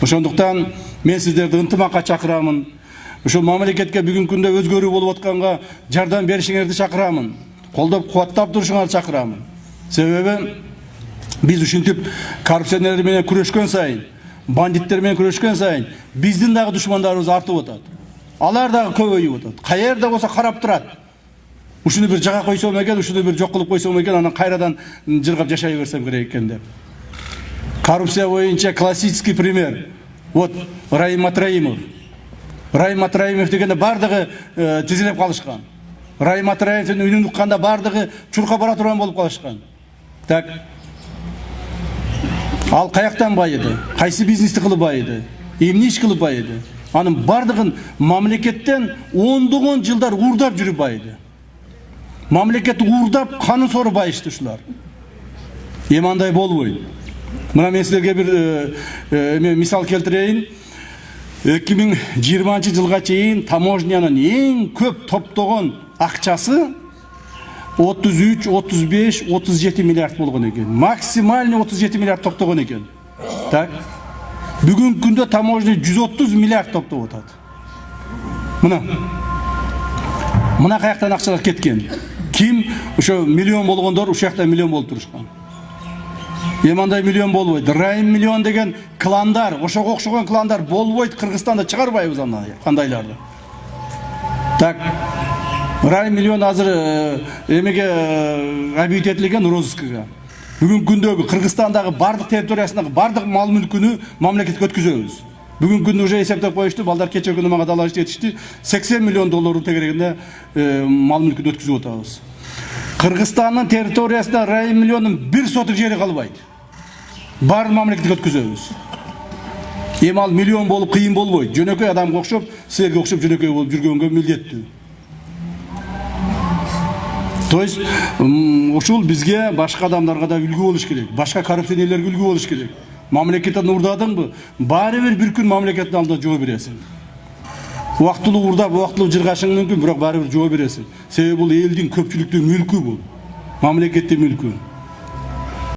Ошондуктан мен сиздерди ынтымакка чакырамын. Ошол мамлекетке бүгүнкү күндө өзгөрүү болуп атканга жардам беришиңерди чакырамын. Колдоп кубаттап турушуңарды чакырамын. Себеби биз ушинтип коррупционерлер менен күрөшкөн сайын, бандиттер менен күрөшкөн сайын биздин дагы душмандарыбыз артып атат. Алар дагы көбөйүп атат. Каерде болсо карап турат. Ушуну бир жага койсом экен, ушуну бир жок кылып койсом экен, анан кайрадан жыргап жашай берсем керек экен деп. Коррупция боюнча классический пример. Вот Раим Матраимов. Раим Матраимов дегенде бардыгы тизилеп калышкан. Раим Матраимовдун үнүн укканда бардыгы чуркап бара турган болуп калышкан. Так. Ал каяктан байыды? Кайсы бизнести кылып байыды? Эмне иш кылып байыды? Анын бардыгын мамлекеттен ондогон жылдар уурдап жүрүп байыды. Мамлекетти уурдап канын сору байышты ушулар. Эми андай болбойт. Мына мен силерге бир мисал келтирейин. 2020 жылга чейин таможнянын эң көп топтогон акчасы 33, 35, 37 миллиард болгон экен. Максимальный 37 миллиард топтогон экен. Так. Бүгүнкү күндө таможня 130 миллиард топтоп атат. Мына каяктан акчалар кеткен. Ким ошо миллион болгондор ушул жакта миллион болуп турушкан. Эмандай миллион болбойт. Раим миллион деген кландар, ошого окшогон кландар болбойт. Кыргызстанда чыгарбайбыз андайларды. Так. Раим миллион азыр эмеге объект этилген розыскага. Бүгүнкү күндөгү Кыргызстандагы бардык территориясындагы бардык мал мүлкүнү мамлекетке өткүзөбүз. Бүгүнкү күндө уже эсептеп коюшту, балдар кече күнү мага далашып жетишти. 80 миллион доллар тегерегинде мал мүлкүн өткүзүп атабыз. Кыргызстандын территориясында Раим миллионун бир сотук жери калбайт. Бар мамлекетке өткүзөбүз. Эми ал миллион болуп кыйын болбойт. Жөнөкөй адамга окшоп, силерге окшоп жөнөкөй болуп жүргөнгө милдеттүү. То есть ушул бизге башка адамдарга да үлгү болуш керек. Башка коррупционерлерге үлгү болуш керек. Мамлекеттен урдадыңбы? Баары бир күн мамлекеттин алдында жооп бересиң. Убактылуу урдап, убактылуу жыргашың мүмкүн, бирок баары бир жооп бересиң. Себеби бул элдин көпчүлүктүн мүлкү бул. Мамлекеттин мүлкү.